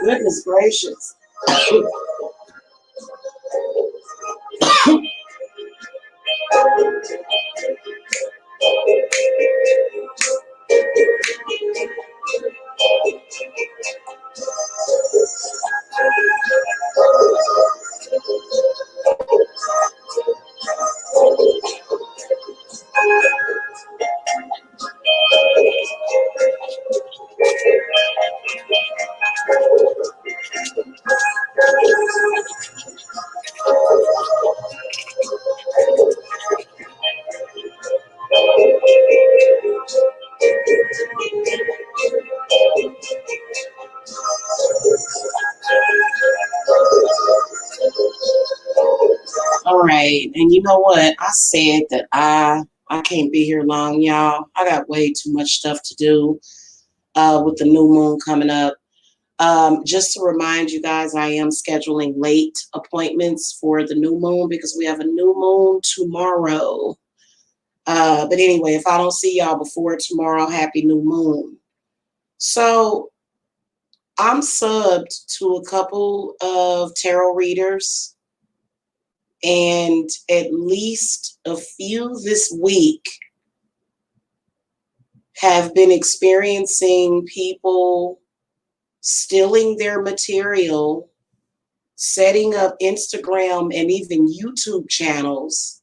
Goodness gracious. All right, and you know what? I said that I can't be here long, y'all. I got way too much stuff to do with the new moon coming up. Just to remind you guys, I am scheduling late appointments for the new moon because we have a new moon tomorrow. But anyway, if I don't see y'all before tomorrow, happy new moon. So I'm subbed to a couple of tarot readers, and at least a few this week have been experiencing people stealing their material, setting up Instagram and even YouTube channels,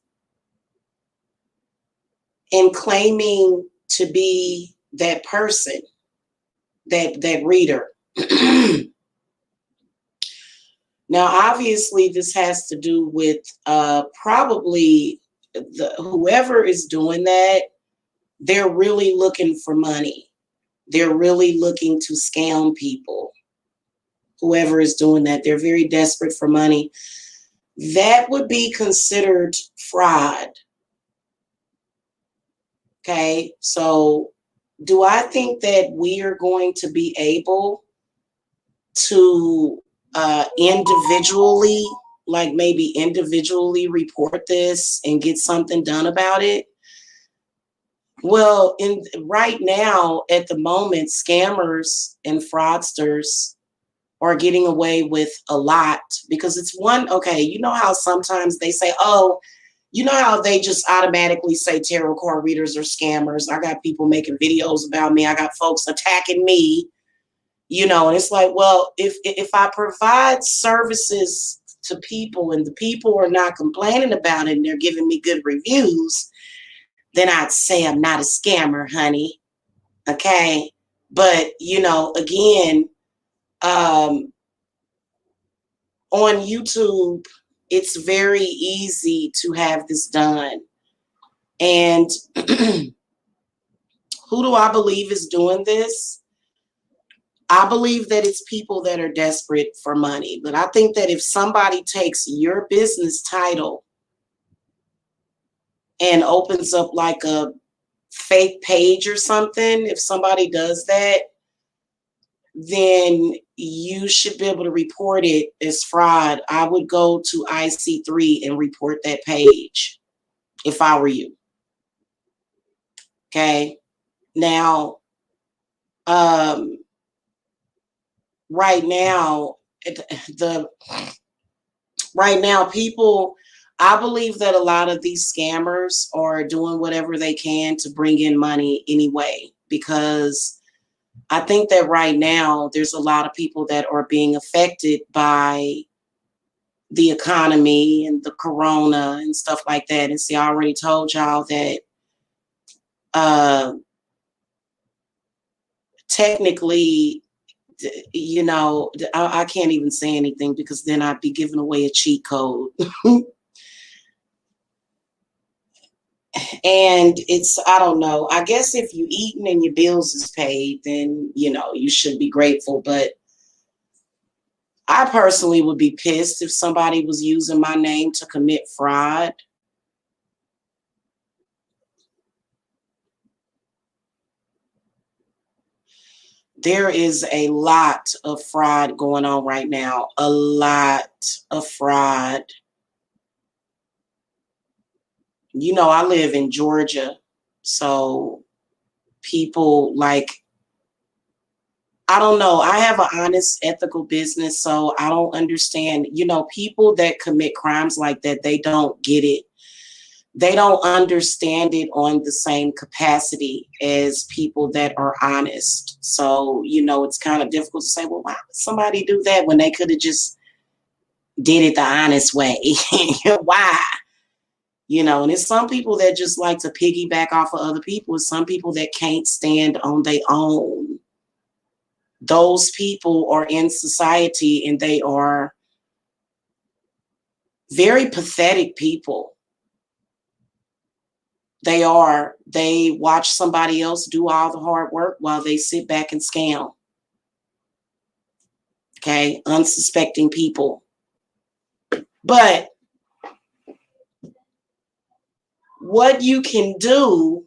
and claiming to be that person, that reader. Now, obviously, this has to do with probably whoever is doing that. They're really looking for money. They're really looking to scam people. Whoever is doing that, they're very desperate for money. That would be considered fraud. Okay, so do I think that we are going to be able to individually, like maybe individually report this and get something done about it? Well, right now, at the moment, scammers and fraudsters are getting away with a lot because it's okay, you know how sometimes they say, oh, you know how they just automatically say tarot card readers are scammers. I got people making videos about me. I got folks attacking me, and it's like, well, if I provide services to people and the people are not complaining about it and they're giving me good reviews, then I'd say I'm not a scammer, honey. Okay. But, you know, again, um, on YouTube, it's very easy to have this done. And who do I believe is doing this? I believe that it's people that are desperate for money. But I think that if somebody takes your business title and opens up like a fake page or something, if somebody does that, then you should be able to report it as fraud. I would go to IC3 and report that page if I were you. Okay. Now, um, right now, the right now, people, I believe that a lot of these scammers are doing whatever they can to bring in money anyway, because I think that right now there's a lot of people that are being affected by the economy and the corona and stuff like that. And see, I already told y'all that uh, technically, you know, I can't even say anything because then I'd be giving away a cheat code. And it's, I don't know. I guess if you eating and your bills is paid, then, you know, you should be grateful. But I personally would be pissed if somebody was using my name to commit fraud. There is a lot of fraud going on right now. A lot of fraud. You know, I live in Georgia. So people like, I don't know. I have an honest, ethical business. So I don't understand, you know, people that commit crimes like that, they don't get it. They don't understand it on the same capacity as people that are honest. So, you know, it's kind of difficult to say, well, why would somebody do that when they could have just did it the honest way? Why? You know, and it's some people that just like to piggyback off of other people. It's some people that can't stand on their own. Those people are in society and they are very pathetic people. They are. They watch somebody else do all the hard work while they sit back and scam. Okay, unsuspecting people. But what you can do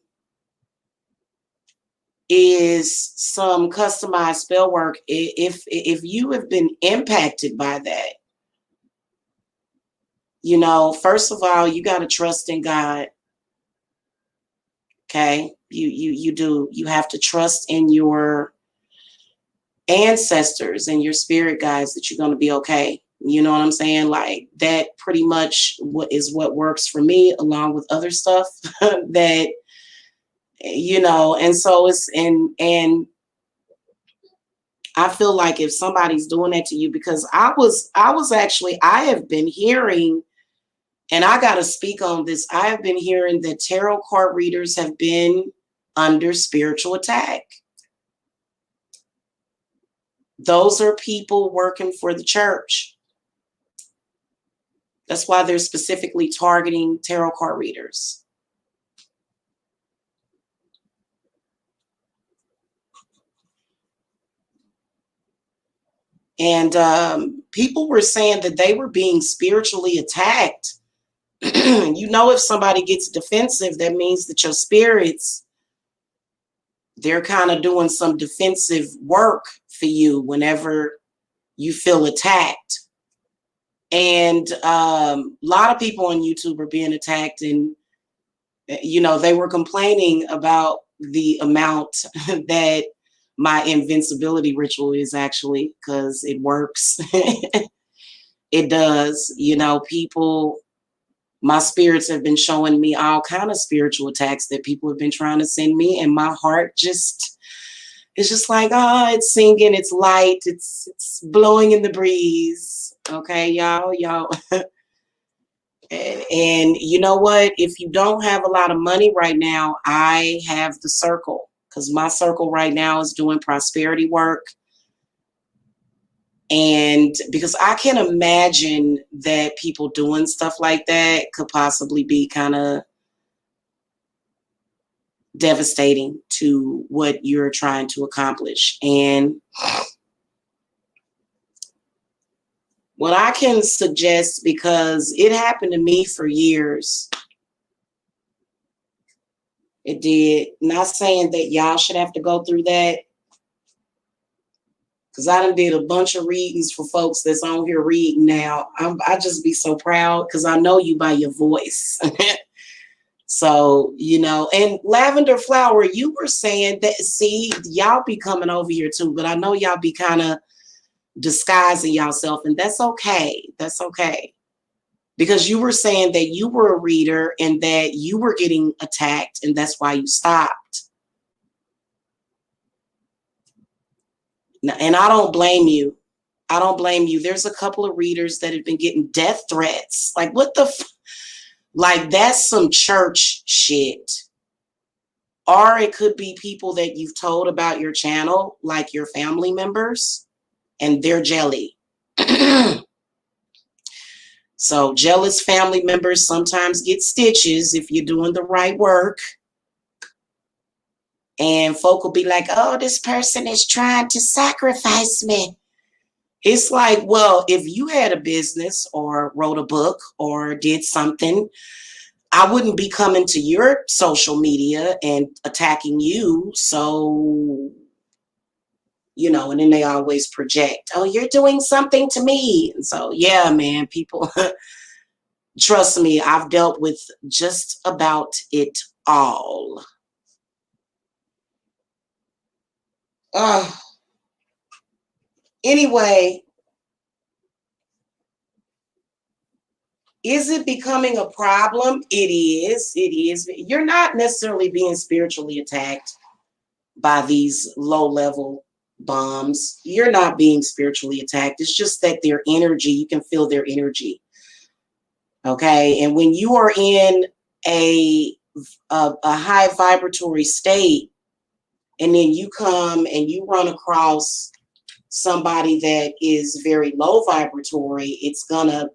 is some customized spell work. If you have been impacted by that, you know, first of all, you got to trust in God. Okay, you do. You have to trust in your ancestors and your spirit guides that you're going to be okay. You know what I'm saying? Like that pretty much what works for me, along with other stuff that, you know. And so it's, and I feel like if somebody's doing that to you, because I was actually, I have been hearing, and I got to speak on this. I have been hearing that tarot card readers have been under spiritual attack. Those are people working for the church. That's why they're specifically targeting tarot card readers. And people were saying that they were being spiritually attacked. You know, if somebody gets defensive, that means that your spirits, they're kind of doing some defensive work for you whenever you feel attacked. And a lot of people on YouTube are being attacked, and you know, they were complaining about the amount that my invincibility ritual is, actually, because it works. It does. You know, people, my spirits have been showing me all kind of spiritual attacks that people have been trying to send me, and my heart just, it's just like, oh, it's singing, it's light, it's blowing in the breeze. Okay, y'all. And you know what? If you don't have a lot of money right now, I have the circle. because my circle right now is doing prosperity work. And because I can imagine that people doing stuff like that could possibly be kind of devastating to what you're trying to accomplish. And what I can suggest, because it happened to me for years, it did. Not saying that y'all should have to go through that, because I done did a bunch of readings for folks that's on here reading now. I just be so proud because I know you by your voice. So, you know, and Lavender Flower, you were saying that, see, y'all be coming over here too, but I know y'all be kind of disguising yourself, and that's okay. That's okay. Because you were saying that you were a reader and that you were getting attacked, and that's why you stopped. And I don't blame you. I don't blame you. There's a couple of readers that have been getting death threats. Like, what the like, that's some church shit. Or it could be people that you've told about your channel, like your family members, and they're jelly. So jealous family members sometimes get stitches if you're doing the right work. And folk will be like, oh, this person is trying to sacrifice me. It's like, well, if you had a business or wrote a book or did something, I wouldn't be coming to your social media and attacking you. So, you know, and then they always project, oh, you're doing something to me. And so, yeah, man, people, trust me, I've dealt with just about it all. Anyway, is it becoming a problem? It is. It is. You're not necessarily being spiritually attacked by these low-level bombs. You're not being spiritually attacked. It's just that their energy, you can feel their energy. Okay. And when you are in a high vibratory state, and then you come and you run across somebody that is very low vibratory, it's gonna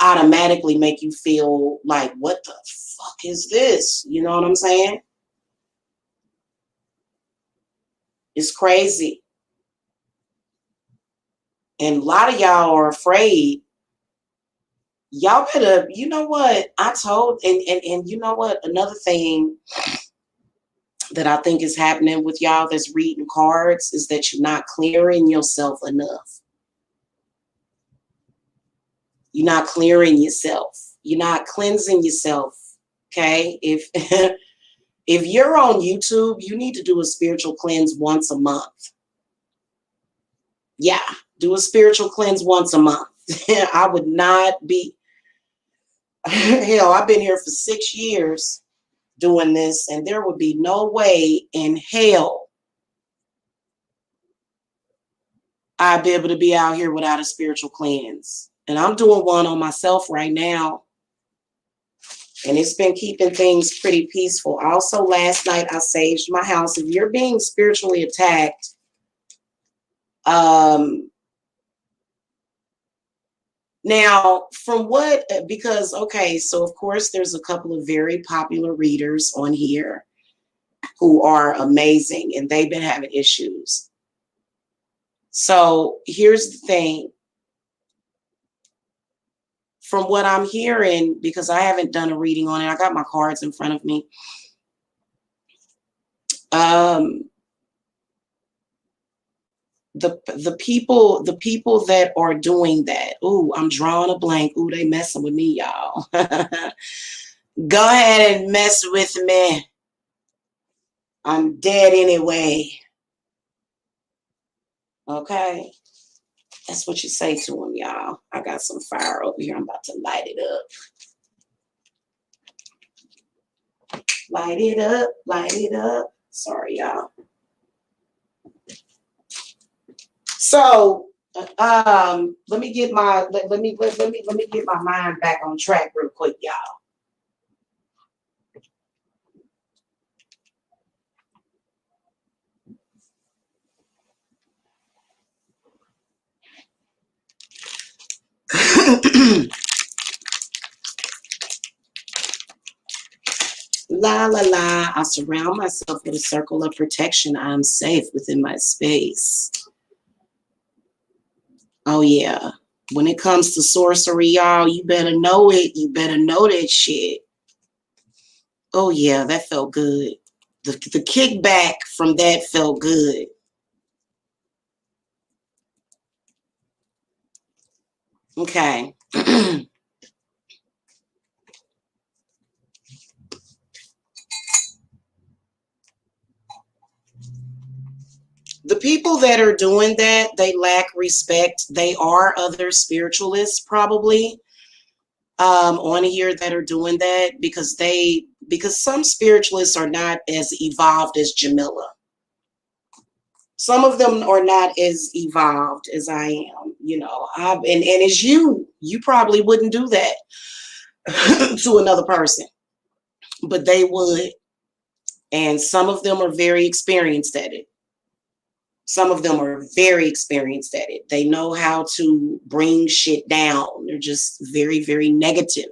automatically make you feel like, what the fuck is this? You know what I'm saying? It's crazy. And a lot of y'all are afraid. Y'all better, you know what? I told, and you know what? Another thing that I think is happening with y'all that's reading cards is that you're not clearing yourself enough. You're not clearing yourself. You're not cleansing yourself. Okay? If if you're on YouTube, you need to do a spiritual cleanse once a month. Yeah, do a spiritual cleanse once a month. I would not be, hell, I've been here for 6 years doing this, and there would be no way in hell I'd be able to be out here without a spiritual cleanse. And I'm doing one on myself right now. And it's been keeping things pretty peaceful. Also, last night I saged my house. If you're being spiritually attacked, now, from what, because, okay, so of course there's a couple of very popular readers on here who are amazing, and they've been having issues. So here's the thing. From what I'm hearing, because I haven't done a reading on it, I got my cards in front of me. The people that are doing that. Ooh, I'm drawing a blank. Ooh, they messing with me, y'all. Go ahead and mess with me. I'm dead anyway. Okay. That's what you say to them, y'all. I got some fire over here. I'm about to light it up. Light it up. Light it up. Sorry, y'all. So, let me get my let me get my mind back on track real quick, y'all. La la la. I surround myself with a circle of protection. I'm safe within my space. Oh yeah. When it comes to sorcery, y'all, you better know it. You better know that shit. Oh yeah, that felt good. The kickback from that felt good. Okay. The people that are doing that, they lack respect. They are other spiritualists probably on here that are doing that because some spiritualists are not as evolved as Jamila. Some of them are not as evolved as I am, you know. And as you probably wouldn't do that to another person, but they would. And some of them are very experienced at it. Some of them are very experienced at it. They know how to bring shit down. They're just very, very negative.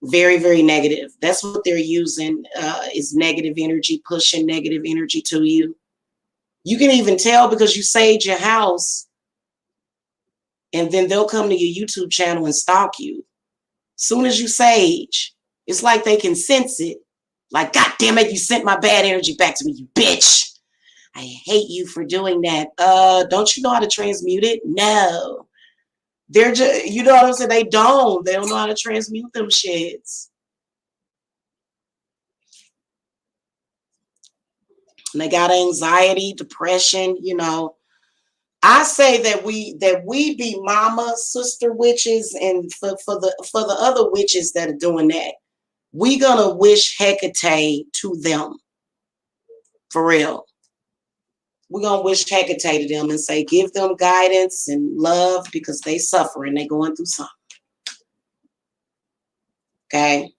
Very, very negative. That's what they're using is negative energy, pushing negative energy to you. You can even tell because you sage your house and then they'll come to your YouTube channel and stalk you. Soon as you sage, it's like they can sense it. Like, God damn it, you sent my bad energy back to me, you bitch. I hate you for doing that. Don't you know how to transmute it? No. They're just, you know what I'm saying? They don't know how to transmute them shits. And they got anxiety, depression, you know. I say that we be mama, sister witches, and for the other witches that are doing that, we gonna wish Hecate to them. For real. We're gonna wish Hecate to them and say, give them guidance and love because they suffer and they going through something. Okay.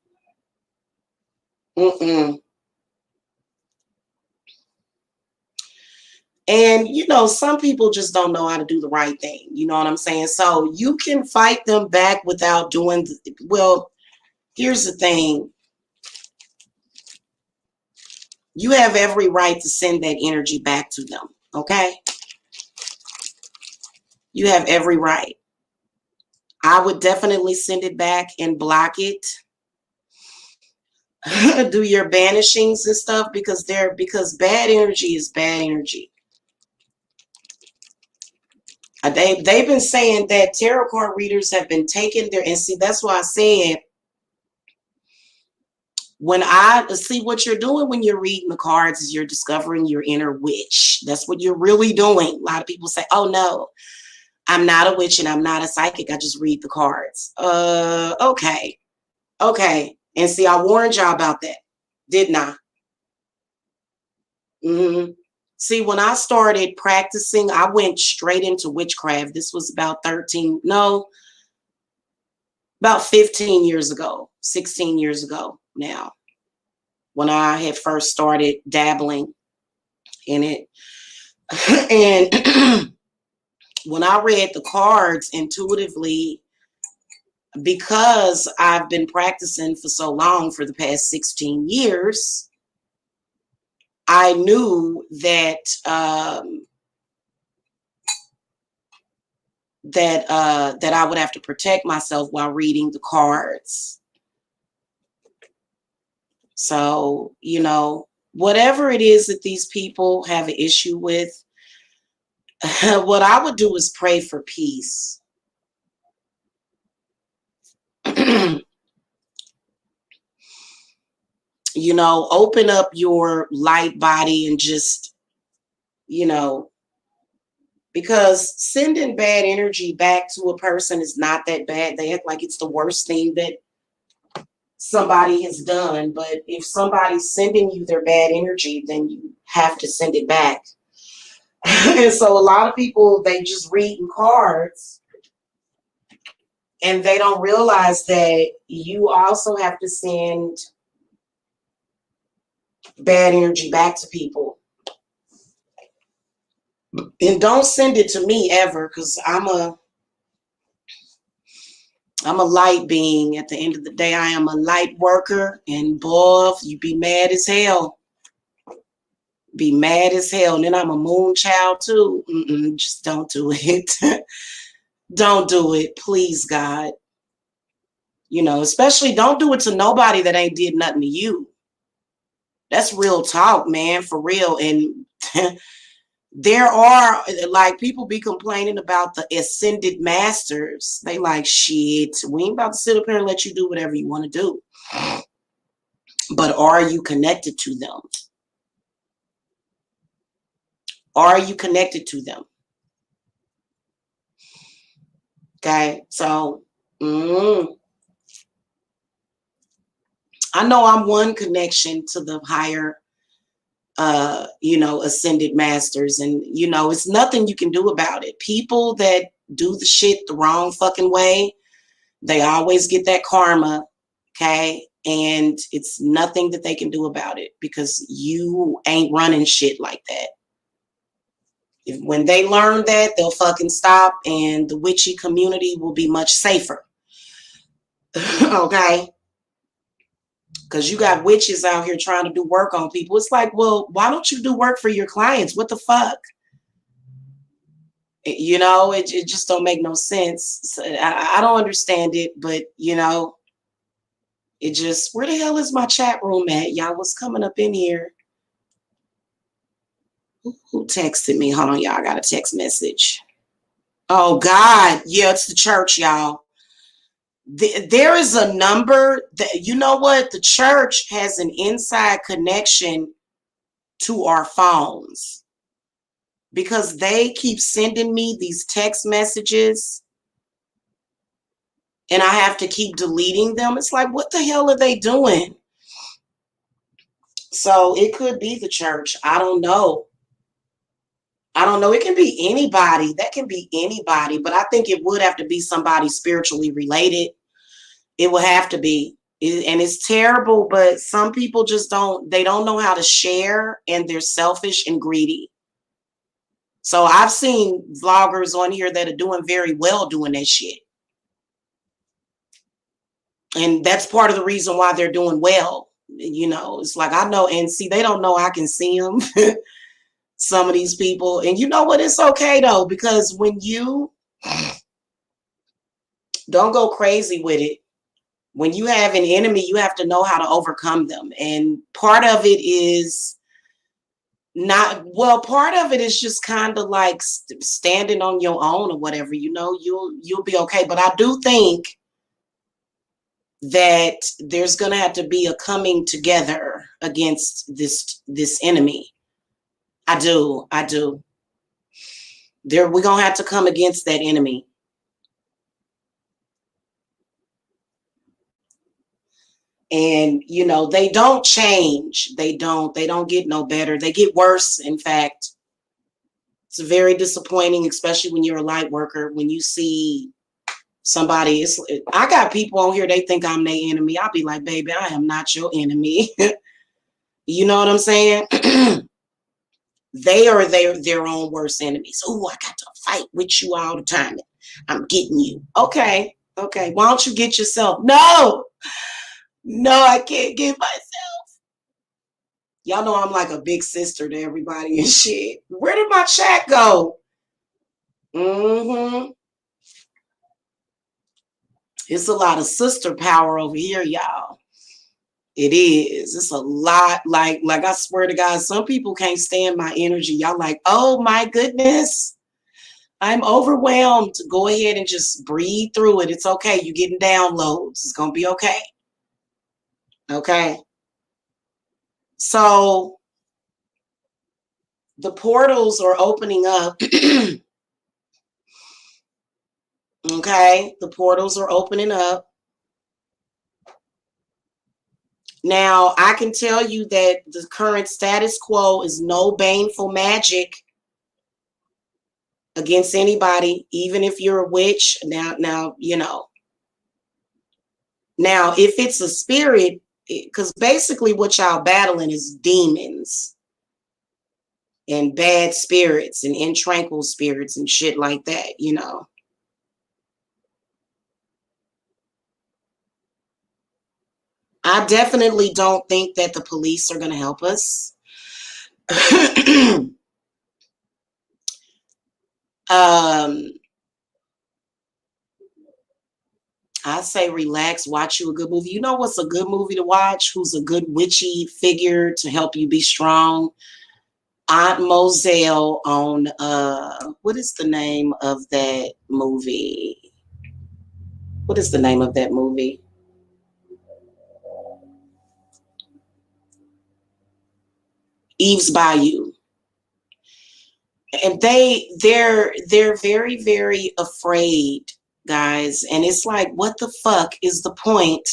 And, you know, some people just don't know how to do the right thing. You know what I'm saying? So you can fight them back without doing, well, here's the thing. You have every right to send that energy back to them. Okay? You have every right. I would definitely send it back and block it. Do your banishings and stuff because bad energy is bad energy. They've been saying that tarot card readers have been taking their, and see, that's why I said, when I see what you're doing when you're reading the cards is you're discovering your inner witch. That's what you're really doing. A lot of people say, oh no, I'm not a witch and I'm not a psychic. I just read the cards. Okay. Okay. And see, I warned y'all about that, didn't I? Mm-hmm. See, when I started practicing, I went straight into witchcraft. This was about 15 years ago, 16 years ago now, when I had first started dabbling in it. And when I read the cards intuitively, because I've been practicing for so long, for the past 16 years, I knew that that I would have to protect myself while reading the cards. So, you know, whatever it is that these people have an issue with, what I would do is pray for peace. You know, open up your light body and just, you know, because sending bad energy back to a person is not that bad. They act like it's the worst thing that somebody has done. But if somebody's sending you their bad energy, then you have to send it back. And so a lot of people, they just reading cards and they don't realize that you also have to send bad energy back to people. And don't send it to me ever, because I'm a I'm a light being. At the end of the day, I am a light worker. And boy, you be mad as hell. Be mad as hell. And then I'm a moon child too. Just don't do it. Don't do it. Please, God. Especially don't do it to nobody that ain't did nothing to you. That's real talk, man, for real. And there are, like, people be complaining about the ascended masters. They like, shit, we ain't about to sit up here and let you do whatever you want to do. But are you connected to them? Are you connected to them? Okay, so I know I'm one connection to the higher ascended masters, and it's nothing you can do about it. People that do the shit the wrong fucking way, they always get that karma. Okay, and it's nothing that they can do about it because you ain't running shit like that. When they learn that, they'll fucking stop, and the witchy community will be much safer. Okay, because you got witches out here trying to do work on people. It's like, well, why don't you do work for your clients? What the fuck? It just don't make no sense. So I don't understand it, but it just, where the hell is my chat room at? Y'all was coming up in here. Who texted me? Hold on, y'all. I got a text message. Oh God. Yeah, it's the church, y'all. There is a number that, you know what? The church has an inside connection to our phones because they keep sending me these text messages and I have to keep deleting them. It's like, what the hell are they doing? So it could be the church. I don't know. It can be anybody. That can be anybody. But I think it would have to be somebody spiritually related. It will have to be. And it's terrible, but some people just they don't know how to share, and they're selfish and greedy. So I've seen vloggers on here that are doing very well doing that shit. And that's part of the reason why they're doing well. It's like, I know, and see, they don't know I can see them. Some of these people. And you know what? It's okay though, because when you don't go crazy with it, when you have an enemy, you have to know how to overcome them. And part of it is part of it is just kind of like standing on your own or whatever, you'll be okay. But I do think that there's going to have to be a coming together against this enemy. I do. We're going to have to come against that enemy. And, they don't change. They don't get no better. They get worse. In fact, it's very disappointing, especially when you're a light worker, when you see somebody. I got people on here, they think I'm their enemy. I'll be like, baby, I am not your enemy. You know what I'm saying? They are their own worst enemies. Oh, I got to fight with you all the time. I'm getting you. Okay. Why don't you get yourself? No, I can't get myself. Y'all know I'm like a big sister to everybody and shit. Where did my chat go? It's a lot of sister power over here, y'all. It is. It's a lot. Like I swear to God, some people can't stand my energy. Y'all like, oh my goodness, I'm overwhelmed. Go ahead and just breathe through it. It's okay. You're getting downloads. It's going to be okay. Okay. So the portals are opening up. Okay. The portals are opening up. Now, I can tell you that the current status quo is no baneful magic against anybody, even if you're a witch. Now, Now, if it's a spirit, because basically what y'all battling is demons and bad spirits and intranquil spirits and shit like that, I definitely don't think that the police are going to help us. I say relax, watch you a good movie. You know what's a good movie to watch? Who's a good witchy figure to help you be strong? Aunt Moselle on what is the name of that movie? What is the name of that movie? Eve's Bayou. And they're very, very afraid, guys. And it's like, what the fuck is the point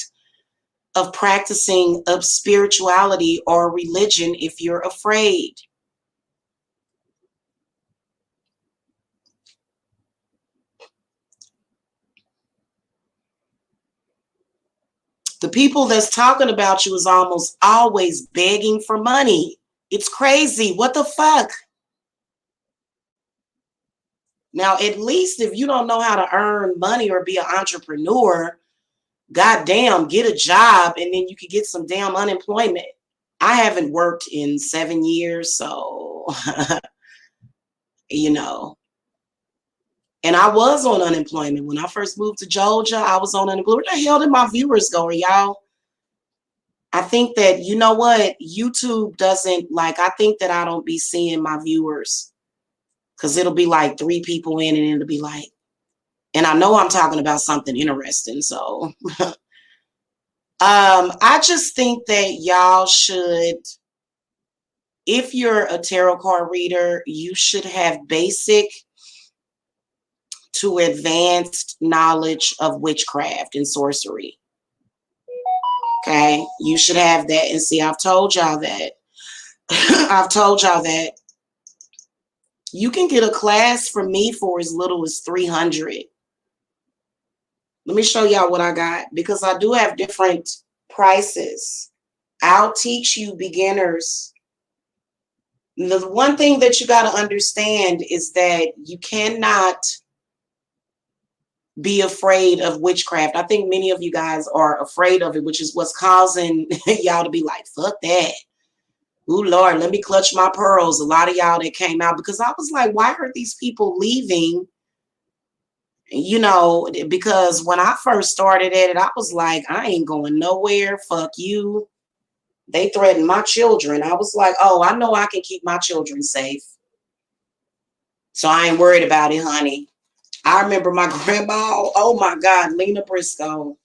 of practicing of spirituality or religion if you're afraid? The people that's talking about you is almost always begging for money. It's crazy. What the fuck? Now, at least if you don't know how to earn money or be an entrepreneur, goddamn, get a job and then you could get some damn unemployment. I haven't worked in 7 years, so, you know, and I was on unemployment. When I first moved to Georgia, I was on unemployment. Where the hell did my viewers go, y'all? I think that, you know what, YouTube doesn't, like, I think that I don't be seeing my viewers because it'll be like 3 people in and it'll be like, and I know I'm talking about something interesting. So I just think that y'all should, if you're a tarot card reader, you should have basic to advanced knowledge of witchcraft and sorcery. Okay, you should have that. And see, I've told y'all that. I've told y'all that you can get a class from me for as little as $300. Let me show y'all what I got, because I do have different prices. I'll teach you beginners. The one thing that you got to understand is that you cannot be afraid of witchcraft. I think many of you guys are afraid of it, which is what's causing y'all to be like, fuck that. Ooh, Lord, let me clutch my pearls. A lot of y'all that came out, because I was like, why are these people leaving? You know, because when I first started at it, I was like, I ain't going nowhere. Fuck you. They threatened my children. I was like, oh, I know I can keep my children safe. So I ain't worried about it, honey. I remember my grandma, oh my God, Lena Briscoe.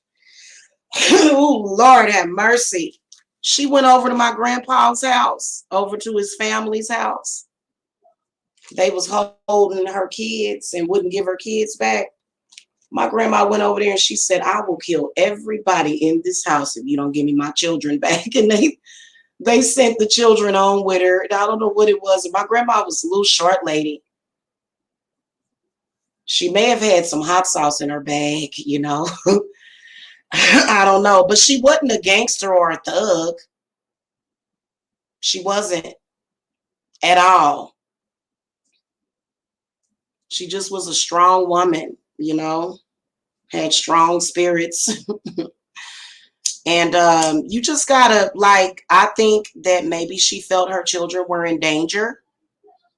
Oh, Lord have mercy. She went over to my grandpa's house, over to his family's house. They was holding her kids and wouldn't give her kids back. My grandma went over there and she said, I will kill everybody in this house if you don't give me my children back. And they sent the children on with her. I don't know what it was. My grandma was a little short lady. She may have had some hot sauce in her bag, you know. I don't know. But she wasn't a gangster or a thug. She wasn't at all. She just was a strong woman, you know, had strong spirits. And you just gotta, like, I think that maybe she felt her children were in danger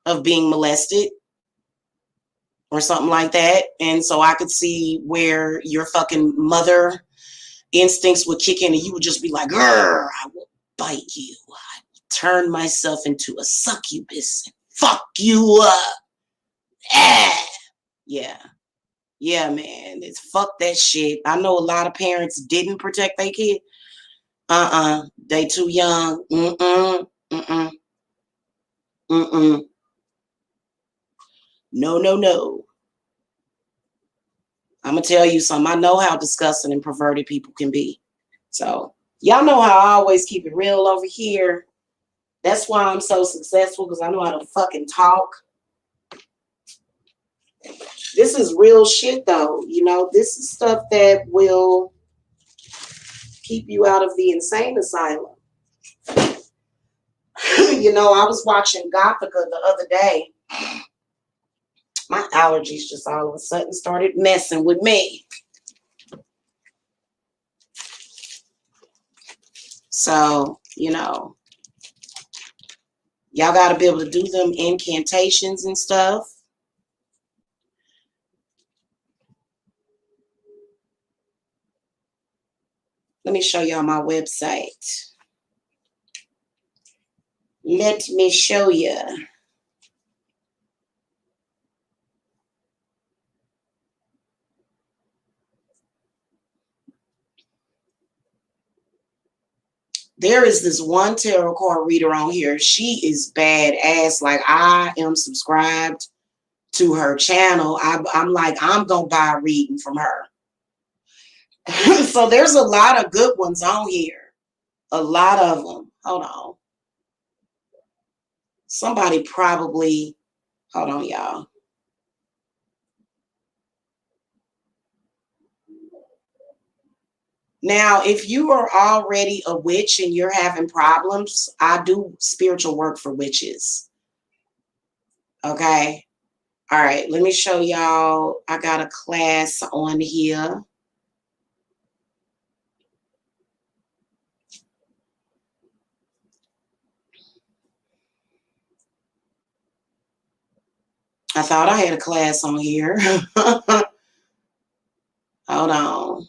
of being molested or something like that. And so I could see where your fucking mother instincts would kick in and you would just be like, grr, I will bite you. I will turn myself into a succubus and fuck you up. Ah. Yeah. Yeah, man. It's fuck that shit. I know a lot of parents didn't protect their kid. They too young. No, no, no. I'm gonna tell you something. I know how disgusting and perverted people can be. So y'all know how I always keep it real over here. That's why I'm so successful, because I know how to fucking talk. This is real shit though. You know, this is stuff that will keep you out of the insane asylum. You know, I was watching Gothica the other day. My allergies just all of a sudden started messing with me. So, you know, y'all got to be able to do them incantations and stuff. Let me show y'all my website. Let me show you. There is this one tarot card reader on here. She is badass. Like, I am subscribed to her channel. I'm like, I'm going to buy a reading from her. So there's a lot of good ones on here. A lot of them. Hold on. Somebody probably, hold on, y'all. Now, if you are already a witch and you're having problems, I do spiritual work for witches. Okay. All right. Let me show y'all. I got a class on here. I thought I had a class on here. Hold on.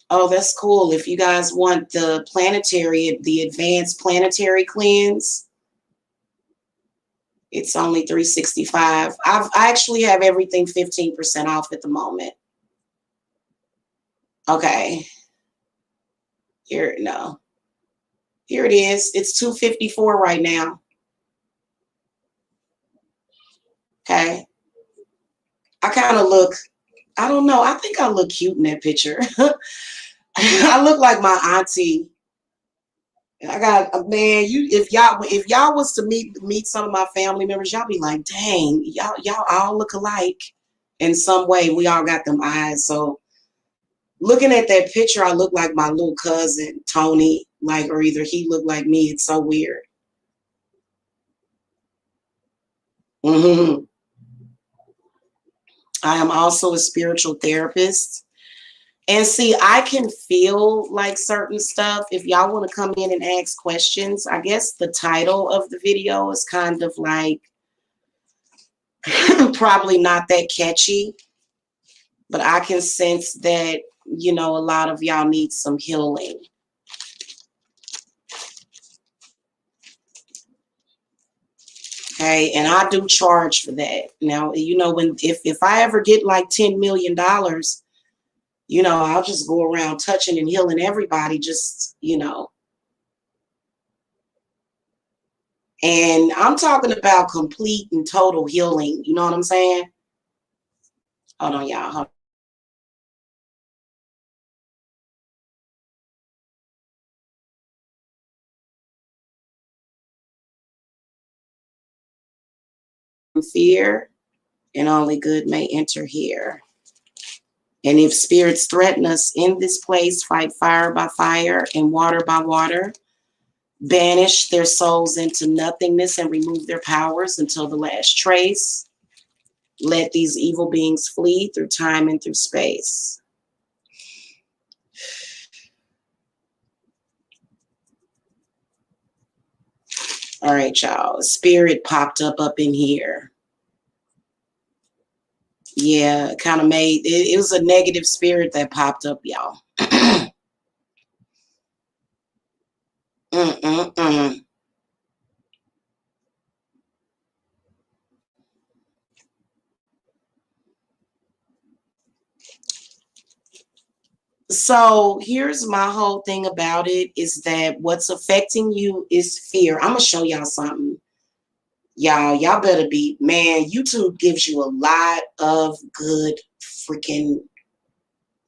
Oh, that's cool. If you guys want the planetary, the advanced planetary cleanse, it's only $365. I actually have everything 15% off at the moment. Okay. Here, no. Here it is. It's $254 right now. Okay. I kind of look, I don't know. I think I look cute in that picture. I look like my auntie. I got a man. You, if y'all was to meet some of my family members, y'all be like, dang, y'all all look alike in some way. We all got them eyes. So looking at that picture, I look like my little cousin Tony, like, or either he looked like me. It's so weird. I am also a spiritual therapist. And see, I can feel like certain stuff. If y'all want to come in and ask questions, I guess the title of the video is kind of like probably not that catchy, but I can sense that, you know, a lot of y'all need some healing. Okay, and I do charge for that. Now, you know, if I ever get like $10 million, you know, I'll just go around touching and healing everybody, just, you know. And I'm talking about complete and total healing. You know what I'm saying? Hold on, y'all. Hold on. Fear and only good may enter here. And if spirits threaten us in this place, fight fire by fire and water by water, banish their souls into nothingness and remove their powers until the last trace. Let these evil beings flee through time and through space. All right, y'all. A spirit popped up in here. Yeah, kind of made it was a negative spirit that popped up, y'all. Mm-mm-mm. So here's my whole thing about it is that what's affecting you is fear. I'm gonna show y'all something. Y'all better be, man, YouTube gives you a lot of good freaking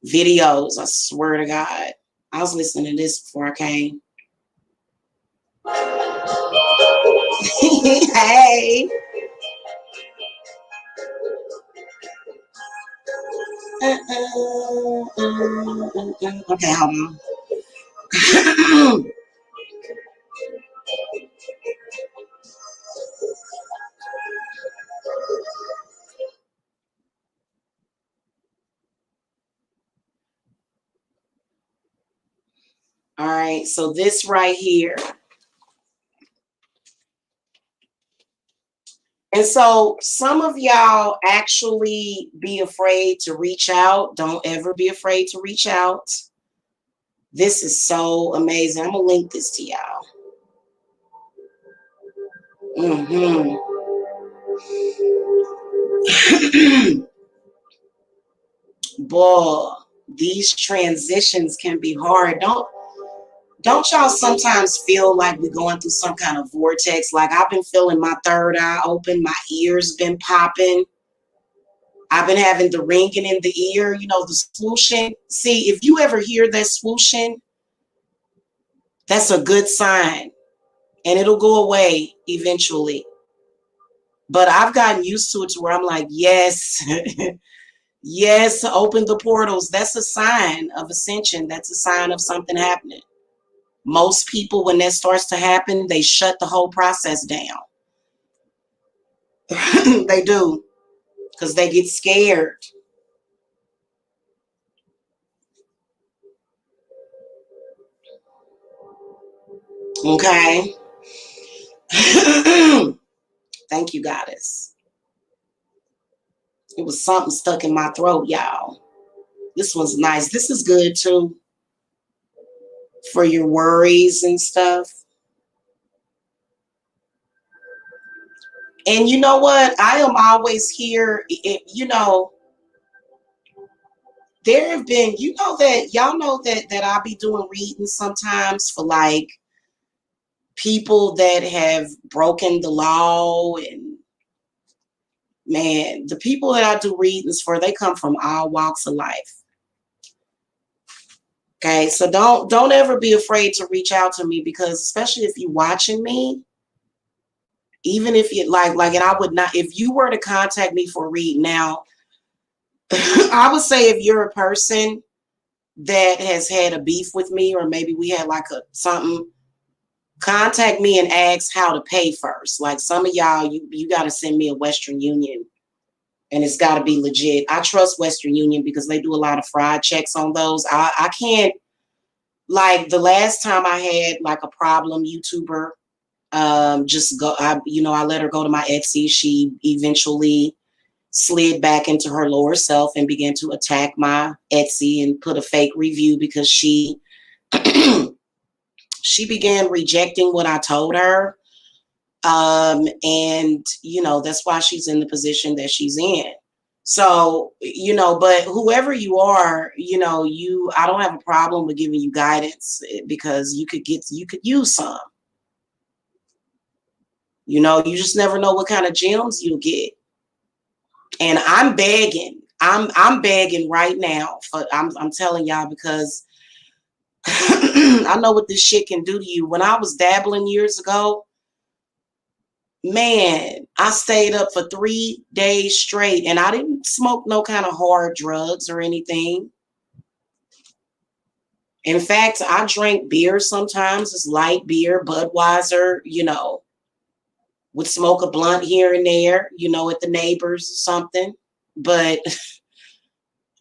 videos. I swear to God. I was listening to this before I came. Hey. Okay, hold on. So this right here. And so some of y'all actually be afraid to reach out. Don't ever be afraid to reach out. This is so amazing. I'm going to link this to y'all. Boy, these transitions can be hard. Don't y'all sometimes feel like we're going through some kind of vortex? Like I've been feeling my third eye open, my ears been popping. I've been having the ringing in the ear, you know, the swooshing. See, if you ever hear that swooshing, that's a good sign. And it'll go away eventually. But I've gotten used to it to where I'm like, yes, yes, open the portals. That's a sign of ascension. That's a sign of something happening. Most people, when that starts to happen, they shut the whole process down. They do, because they get scared. Okay. Thank you, goddess. It was something stuck in my throat, y'all. This one's nice. This is good too for your worries and stuff. And you know what? I am always here. You know, there have been, you know, that y'all know that I'll be doing readings sometimes for like people that have broken the law. And man, the people that I do readings for, they come from all walks of life. Okay, so don't ever be afraid to reach out to me, because especially if you're watching me, even if you like, and I would not, if you were to contact me for a read now, I would say if you're a person that has had a beef with me, or maybe we had like a something, contact me and ask how to pay first. Like some of y'all, you got to send me a Western Union, and it's got to be legit. I trust Western Union because they do a lot of fraud checks on those. I can't, like the last time I had like a problem YouTuber, just go, I let her go to my Etsy. She eventually slid back into her lower self and began to attack my Etsy and put a fake review because she she began rejecting what I told her. And you know, that's why she's in the position that she's in. So, you know, but whoever you are, you know, I don't have a problem with giving you guidance, because you could use some. You know, you just never know what kind of gems you'll get. And I'm begging. I'm begging right now. I'm telling y'all, because I know what this shit can do to you. When I was dabbling years ago, man, I stayed up for 3 days straight, and I didn't smoke no kind of hard drugs or anything. In fact, I drank beer sometimes. It's light beer, Budweiser, you know, would smoke a blunt here and there, you know, at the neighbors or something. But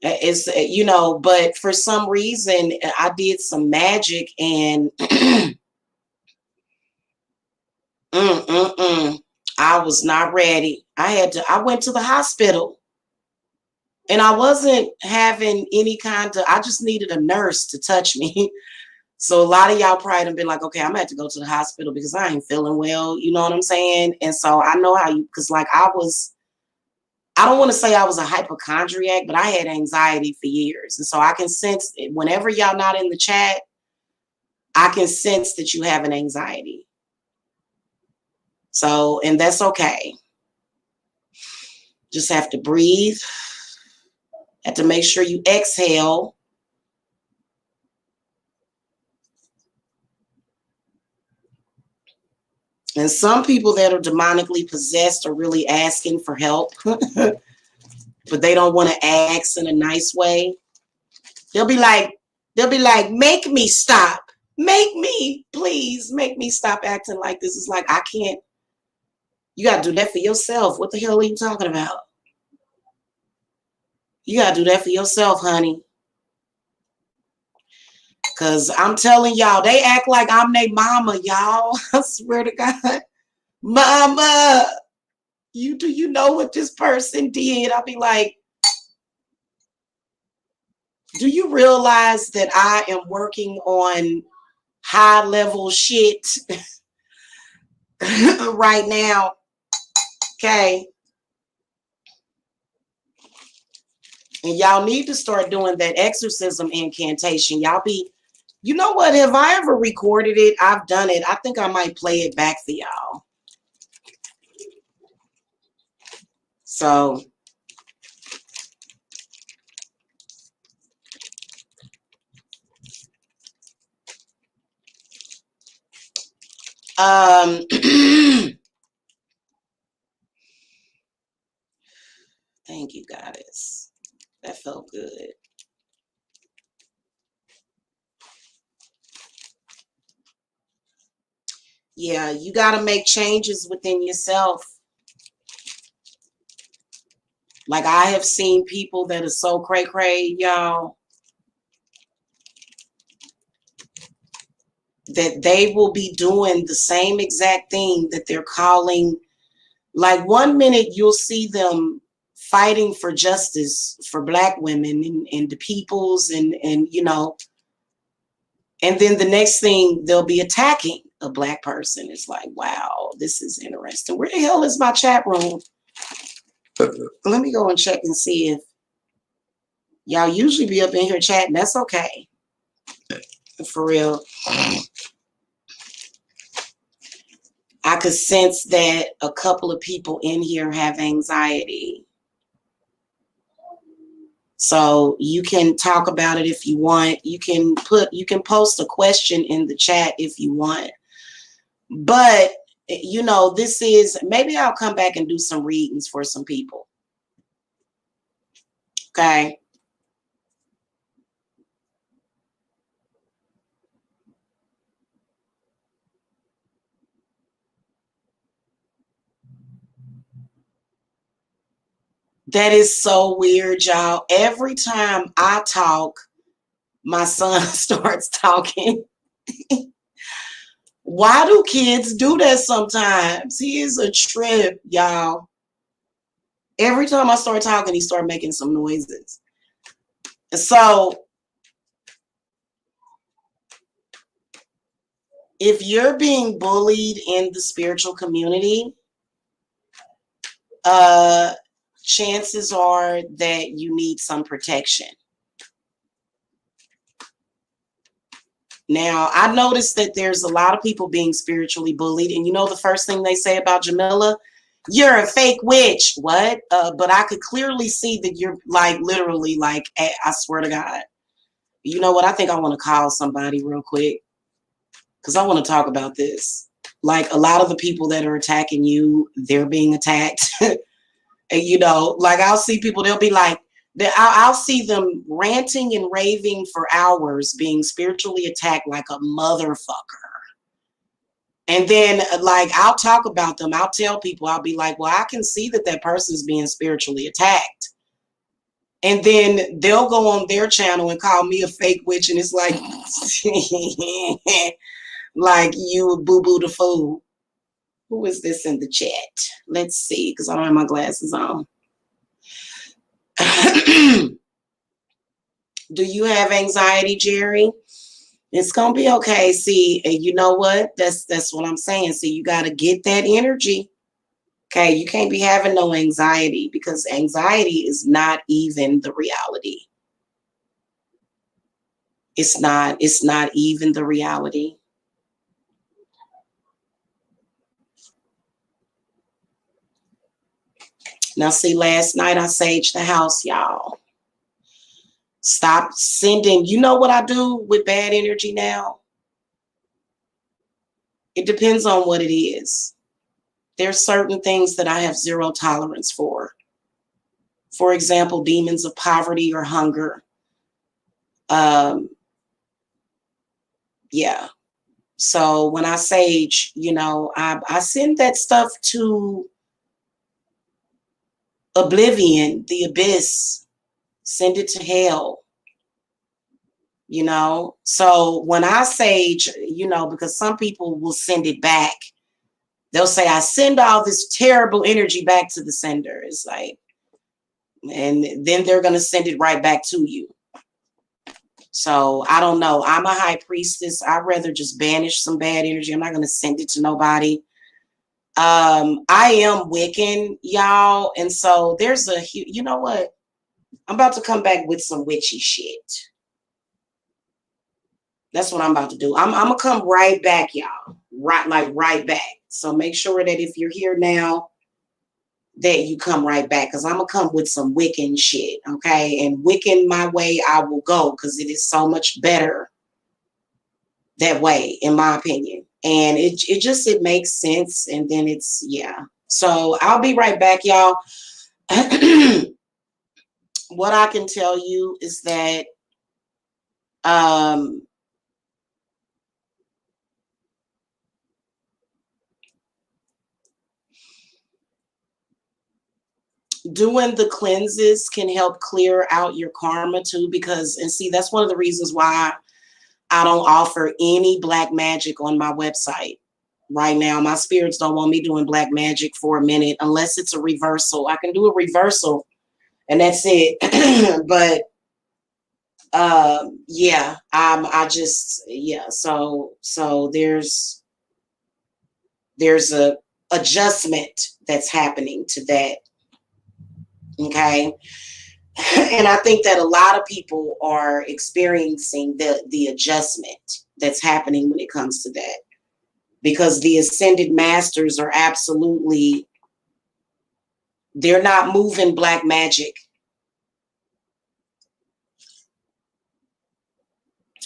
it's, you know, but for some reason I did some magic, and I was not ready. I went to the hospital, and I wasn't having any kind of, I just needed a nurse to touch me. So a lot of y'all probably have been like, okay, I'm gonna have to go to the hospital because I ain't feeling well. You know what I'm saying? And so I know how you, because like I don't want to say I was a hypochondriac, but I had anxiety for years. And so I can sense it. Whenever y'all not in the chat, I can sense that you have an anxiety. So, and that's okay. Just have to breathe. Have to make sure you exhale. And some people that are demonically possessed are really asking for help, but they don't want to ask in a nice way. They'll be like, make me stop. Make me, please, make me stop acting like this. It's like, I can't. You got to do that for yourself. What the hell are you talking about? You got to do that for yourself, honey. Cause I'm telling y'all, they act like I'm their mama, y'all. I swear to God. Mama, do you know what this person did? I'll be like, do you realize that I am working on high level shit right now? Okay. And y'all need to start doing that exorcism incantation. Y'all be, you know what? Have I ever recorded it? I've done it. I think I might play it back for y'all. So, thank you, goddess. That felt good. Yeah, you got to make changes within yourself. Like I have seen people that are so cray-cray, y'all, that they will be doing the same exact thing that they're calling. Like one minute you'll see them fighting for justice for Black women and the peoples and you know, and then the next thing they'll be attacking a Black person. It's like, wow, this is interesting. Where the hell is my chat room? Let me go and check and see if y'all usually be up in here chatting. That's okay. For real. I could sense that a couple of people in here have anxiety. So you can talk about it if you want. You can post a question in the chat if you want. But you know, this is, maybe I'll come back and do some readings for some people. Okay. That is so weird, y'all. Every time I talk, my son starts talking. Why do kids do that sometimes? He is a trip, y'all. Every time I start talking, he starts making some noises. So if you're being bullied in the spiritual community, chances are that you need some protection. Now, I noticed that there's a lot of people being spiritually bullied. And you know the first thing they say about Jamila? You're a fake witch. What? But I could clearly see that you're like literally like, I swear to God. You know what? I think I want to call somebody real quick because I want to talk about this. Like a lot of the people that are attacking you, they're being attacked. And you know, like I'll see people, they'll be like, I'll see them ranting and raving for hours, being spiritually attacked like a motherfucker. And then like, I'll talk about them. I'll tell people, I'll be like, well, I can see that that person's being spiritually attacked. And then they'll go on their channel and call me a fake witch. And it's like, like you boo-boo the fool. Who is this in the chat? Let's see, because I don't have my glasses on. Do you have anxiety, Jerry? It's gonna be okay. See, and you know what? That's what I'm saying. See, you gotta get that energy. Okay, you can't be having no anxiety because anxiety is not even the reality. It's not even the reality. Now, see, last night I saged the house, y'all. Stop sending. You know what I do with bad energy now? It depends on what it is. There's certain things that I have zero tolerance for. For example, demons of poverty or hunger. Yeah. So when I sage, you know, I send that stuff to oblivion, the abyss, send it to hell. you know. So when I say, because some people will send it back, they'll say, I send all this terrible energy back to the sender. It's like, and then they're going to send it right back to you. So I don't know. I'm a high priestess. I'd rather just banish some bad energy. I'm not going to send it to nobody. I am Wiccan, y'all. And so there's you know what? I'm about to come back with some witchy shit. That's what I'm about to do. I'm gonna come right back, y'all. Right back. So make sure that if you're here now, that you come right back, because I'm gonna come with some Wiccan shit, okay? And Wiccan my way, I will go, because it is so much better that way, in my opinion. And it makes sense. And then yeah. So I'll be right back, y'all. What I can tell you is that doing the cleanses can help clear out your karma too, and see, that's one of the reasons why I don't offer any black magic on my website right now. My spirits don't want me doing black magic for a minute unless it's a reversal. I can do a reversal and that's it. But yeah, so there's a adjustment that's happening to that. Okay. And I think that a lot of people are experiencing the adjustment that's happening when it comes to that, because the ascended masters are they're not moving black magic.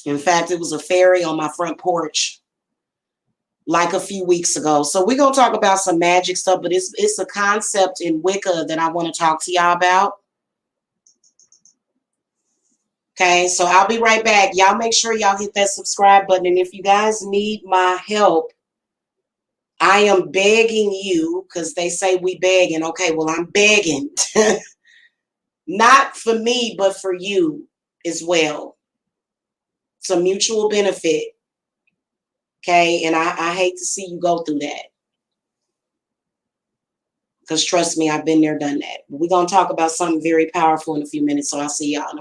In fact, it was a fairy on my front porch like a few weeks ago. So we're going to talk about some magic stuff, but it's a concept in Wicca that I want to talk to y'all about. Okay, so I'll be right back. Y'all make sure y'all hit that subscribe button. And if you guys need my help, I am begging you, because they say we begging. Okay, well, I'm begging. Not for me, but for you as well. It's a mutual benefit. Okay, and I hate to see you go through that. Because trust me, I've been there, done that. We're going to talk about something very powerful in a few minutes, so I'll see y'all in a